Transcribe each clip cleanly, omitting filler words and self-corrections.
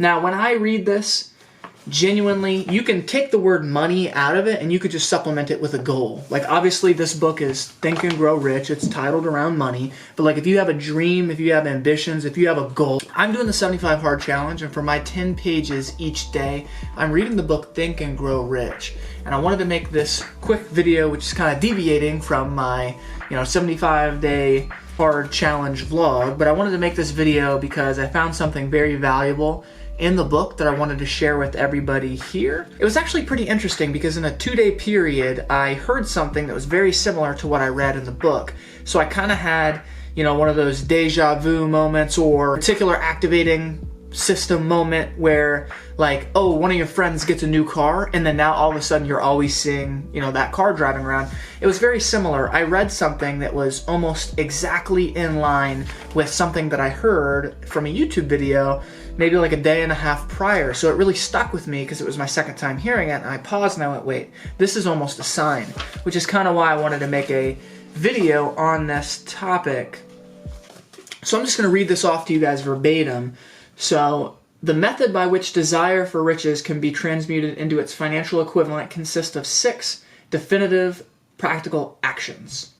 Now, when I read this, genuinely, you can take the word money out of it and you could just supplement it with a goal. Like, obviously this book is Think and Grow Rich. It's titled around money. But like, if you have a dream, if you have ambitions, if you have a goal, I'm doing the 75 Hard Challenge, and for my 10 pages each day, I'm reading the book Think and Grow Rich. And I wanted to make this quick video, which is kind of deviating from my 75-day hard challenge vlog, but I wanted to make this video because I found something very valuable in the book that I wanted to share with everybody here. It was actually pretty interesting because in a 2-day period, I heard something that was very similar to what I read in the book. So I kind of had, one of those deja vu moments or particular activating system moment where like, oh, one of your friends gets a new car and then now all of a sudden you're always seeing, that car driving around. It was very similar. I read something that was almost exactly in line with something that I heard from a YouTube video maybe like a day and a half prior. So it really stuck with me because it was my second time hearing it, and I paused and I went, wait, this is almost a sign, which is kind of why I wanted to make a video on this topic. So I'm just going to read this off to you guys verbatim. So, the method by which desire for riches can be transmuted into its financial equivalent consists of 6 definitive practical actions.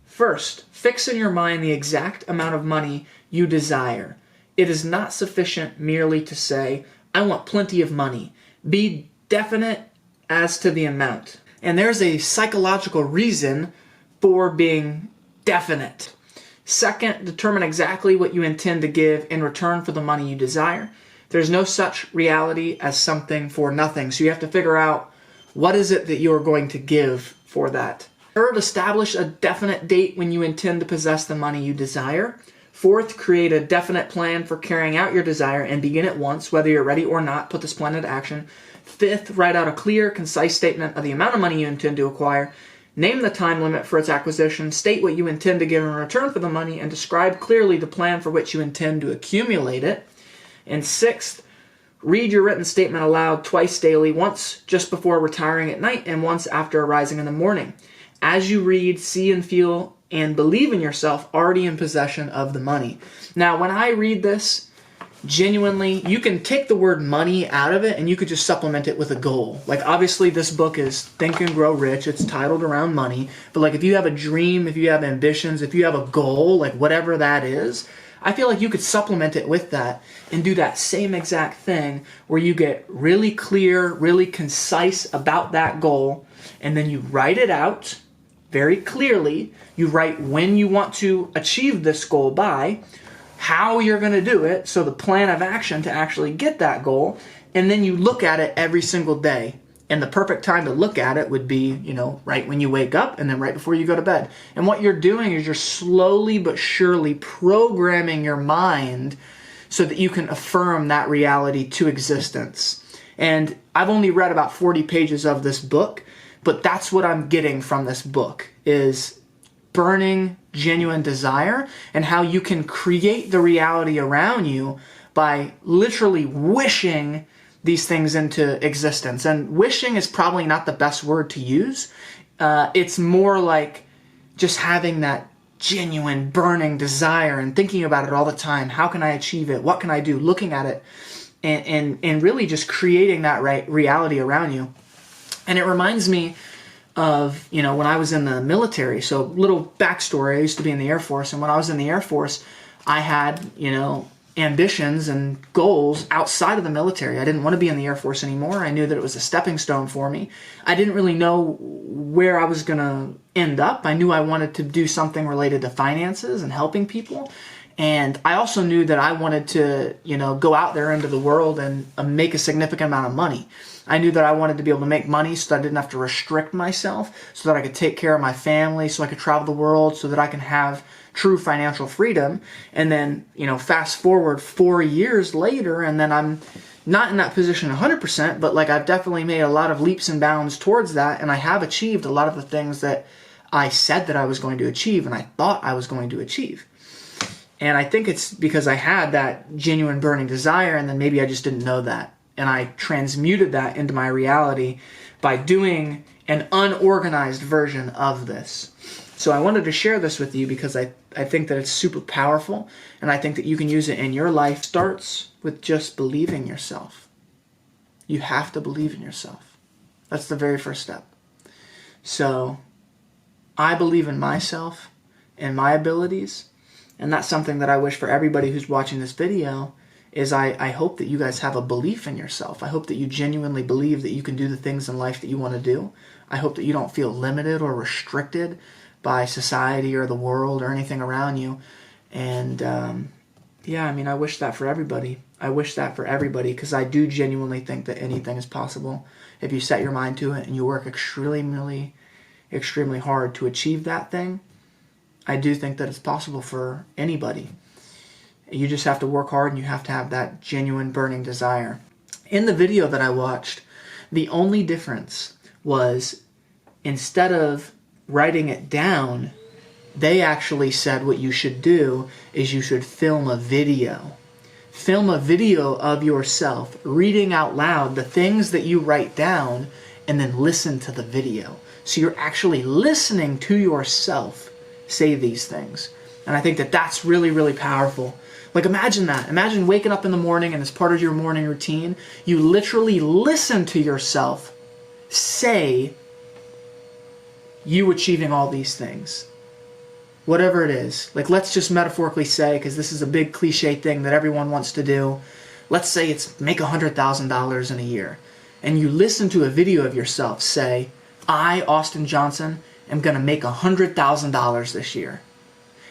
First, fix in your mind the exact amount of money you desire. It is not sufficient merely to say, I want plenty of money. Be definite as to the amount. And there's a psychological reason for being definite. Second, determine exactly what you intend to give in return for the money you desire. There's no such reality as something for nothing. So you have to figure out what is it that you're going to give for that. Third, establish a definite date when you intend to possess the money you desire. Fourth, create a definite plan for carrying out your desire and begin at once, whether you're ready or not. Put this plan into action. Fifth, write out a clear, concise statement of the amount of money you intend to acquire. Name the time limit for its acquisition, state what you intend to give in return for the money, and describe clearly the plan for which you intend to accumulate it. And sixth, read your written statement aloud twice daily, once just before retiring at night and once after arising in the morning. As you read, see and feel and believe in yourself already in possession of the money. Now, when I read this, genuinely, you can take the word money out of it and you could just supplement it with a goal. Like, obviously this book is Think and Grow Rich. It's titled around money. But like, if you have a dream, if you have ambitions, if you have a goal, like whatever that is, I feel like you could supplement it with that and do that same exact thing where you get really clear, really concise about that goal, and then you write it out very clearly. You write when you want to achieve this goal by, how you're going to do it, so the plan of action to actually get that goal, and then you look at it every single day. And the perfect time to look at it would be, right when you wake up and then right before you go to bed. And what you're doing is you're slowly but surely programming your mind so that you can affirm that reality to existence. And I've only read about 40 pages of this book, but that's what I'm getting from this book, is burning genuine desire and how you can create the reality around you by literally wishing these things into existence. And wishing is probably not the best word to use. It's more like just having that genuine burning desire and thinking about it all the time. How can I achieve it? What can I do? Looking at it and really just creating that reality around you. And it reminds me of, when I was in the military. So little backstory, I used to be in the Air Force, and when I was in the Air Force, I had, ambitions and goals outside of the military. I didn't want to be in the Air Force anymore. I knew that it was a stepping stone for me. I didn't really know where I was going to end up. I knew I wanted to do something related to finances and helping people. And I also knew that I wanted to, go out there into the world and make a significant amount of money. I knew that I wanted to be able to make money so that I didn't have to restrict myself, so that I could take care of my family, so I could travel the world, so that I can have true financial freedom. And then, fast forward 4 years later, and then I'm not in that position 100%, but like I've definitely made a lot of leaps and bounds towards that, and I have achieved a lot of the things that I said that I was going to achieve and I thought I was going to achieve. And I think it's because I had that genuine burning desire, and then maybe I just didn't know that. And I transmuted that into my reality by doing an unorganized version of this. So I wanted to share this with you because I I think that it's super powerful, and I think that you can use it in your life. It starts with just believing yourself. You have to believe in yourself. That's the very first step. So I believe in myself and my abilities, and that's something that I wish for everybody who's watching this video is I hope that you guys have a belief in yourself. I hope that you genuinely believe that you can do the things in life that you want to do. I hope that you don't feel limited or restricted by society or the world or anything around you. And yeah, I mean, I wish that for everybody. I wish that for everybody, because I do genuinely think that anything is possible if you set your mind to it and you work extremely, extremely hard to achieve that thing. I do think that it's possible for anybody. You just have to work hard, and you have to have that genuine burning desire. In the video that I watched, the only difference was instead of writing it down, they actually said what you should do is you should film a video. Film a video of yourself reading out loud the things that you write down, and then listen to the video. So you're actually listening to yourself say these things. And I think that that's really, really powerful. Like, imagine that. Imagine waking up in the morning, and as part of your morning routine, you literally listen to yourself say you achieving all these things. Whatever it is. Like, let's just metaphorically say, because this is a big cliche thing that everyone wants to do, let's say it's make $100,000 in a year. And you listen to a video of yourself say, I, Austin Johnson, am going to make $100,000 this year.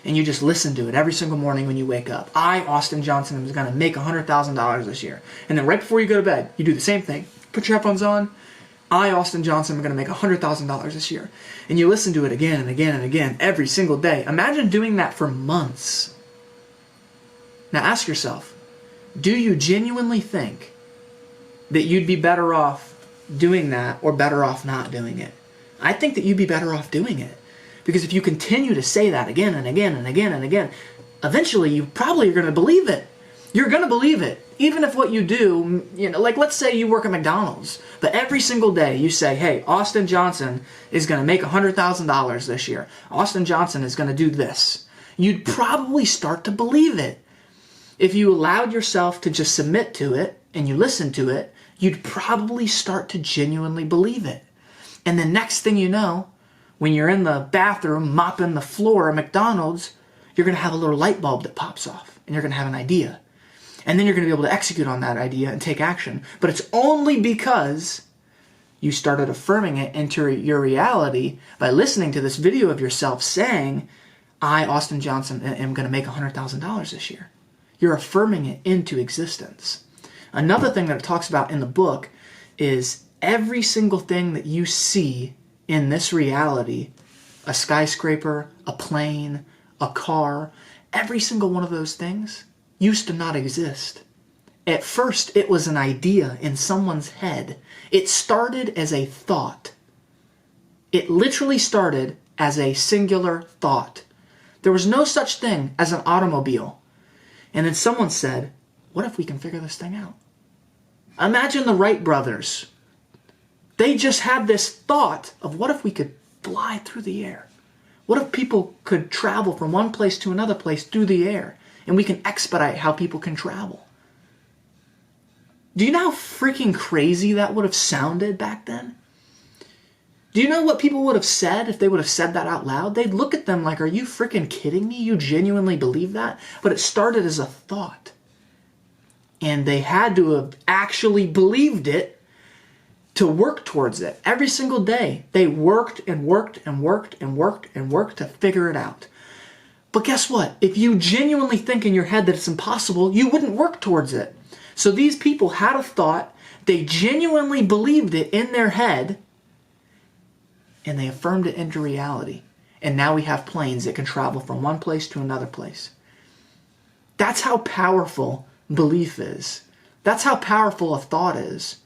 And you just listen to it every single morning when you wake up. I, Austin Johnson, am going to make $100,000 this year. And then right before you go to bed, you do the same thing. Put your headphones on. I, Austin Johnson, am going to make $100,000 this year. And you listen to it again and again and again every single day. Imagine doing that for months. Now ask yourself, do you genuinely think that you'd be better off doing that or better off not doing it? I think that you'd be better off doing it. Because if you continue to say that again and again and again and again, eventually you probably are going to believe it. You're going to believe it. Even if what you do, like let's say you work at McDonald's, but every single day you say, hey, Austin Johnson is going to make $100,000 this year. Austin Johnson is going to do this. You'd probably start to believe it. If you allowed yourself to just submit to it and you listen to it, you'd probably start to genuinely believe it. And the next thing you know, when you're in the bathroom mopping the floor at McDonald's, you're going to have a little light bulb that pops off, and you're going to have an idea. And then you're going to be able to execute on that idea and take action. But it's only because you started affirming it into your reality by listening to this video of yourself saying, I, Austin Johnson, am going to make $100,000 this year. You're affirming it into existence. Another thing that it talks about in the book is every single thing that you see in this reality, a skyscraper, a plane, a car, every single one of those things used to not exist. At first, it was an idea in someone's head. It started as a thought. It literally started as a singular thought. There was no such thing as an automobile. And then someone said, what if we can figure this thing out? Imagine the Wright brothers. They just had this thought of what if we could fly through the air? What if people could travel from one place to another place through the air? And we can expedite how people can travel. Do you know how freaking crazy that would have sounded back then? Do you know what people would have said if they would have said that out loud? They'd look at them like, are you freaking kidding me? You genuinely believe that? But it started as a thought. And they had to have actually believed it to work towards it. Every single day, they worked and worked and worked and worked and worked to figure it out. But guess what? If you genuinely think in your head that it's impossible, you wouldn't work towards it. So these people had a thought, they genuinely believed it in their head, and they affirmed it into reality. And now we have planes that can travel from one place to another place. That's how powerful belief is. That's how powerful a thought is.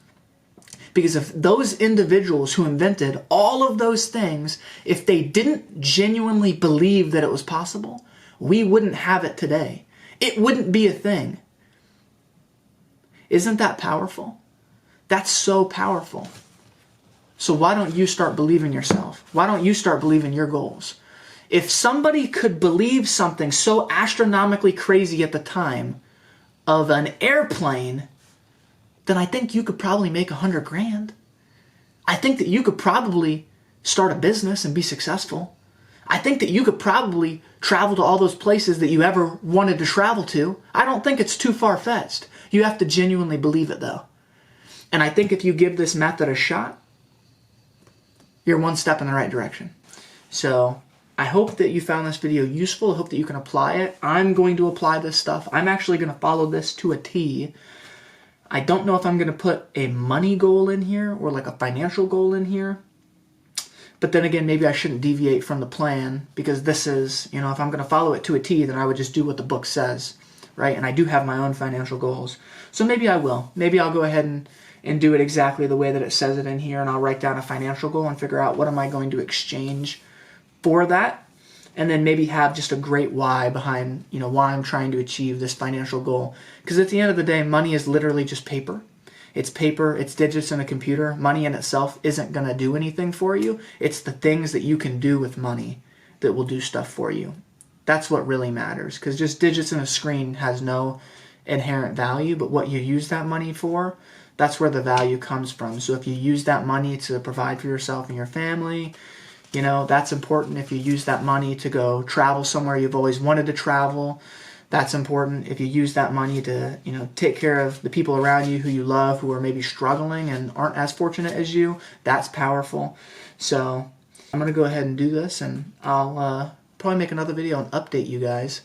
Because if those individuals who invented all of those things, if they didn't genuinely believe that it was possible, we wouldn't have it today. It wouldn't be a thing. Isn't that powerful? That's so powerful. So why don't you start believing yourself? Why don't you start believing your goals? If somebody could believe something so astronomically crazy at the time of an airplane, then I think you could probably make 100 grand. I think that you could probably start a business and be successful. I think that you could probably travel to all those places that you ever wanted to travel to. I don't think it's too far-fetched. You have to genuinely believe it, though. And I think if you give this method a shot, you're one step in the right direction. So I hope that you found this video useful. I hope that you can apply it. I'm going to apply this stuff. I'm actually going to follow this to a T. I don't know if I'm going to put a money goal in here or like a financial goal in here. But then again, maybe I shouldn't deviate from the plan, because this is, if I'm going to follow it to a T, then I would just do what the book says, right? And I do have my own financial goals. So maybe I will. Maybe I'll go ahead and do it exactly the way that it says it in here, and I'll write down a financial goal and figure out what am I going to exchange for that, and then maybe have just a great why behind, why I'm trying to achieve this financial goal. Because at the end of the day, money is literally just paper. It's paper, it's digits in a computer. Money in itself isn't going to do anything for you. It's the things that you can do with money that will do stuff for you. That's what really matters, because just digits in a screen has no inherent value, but what you use that money for, that's where the value comes from. So if you use that money to provide for yourself and your family, that's important. If you use that money to go travel somewhere you've always wanted to travel, that's important. If you use that money to, take care of the people around you who you love, who are maybe struggling and aren't as fortunate as you, that's powerful. So I'm going to go ahead and do this, and I'll probably make another video and update you guys.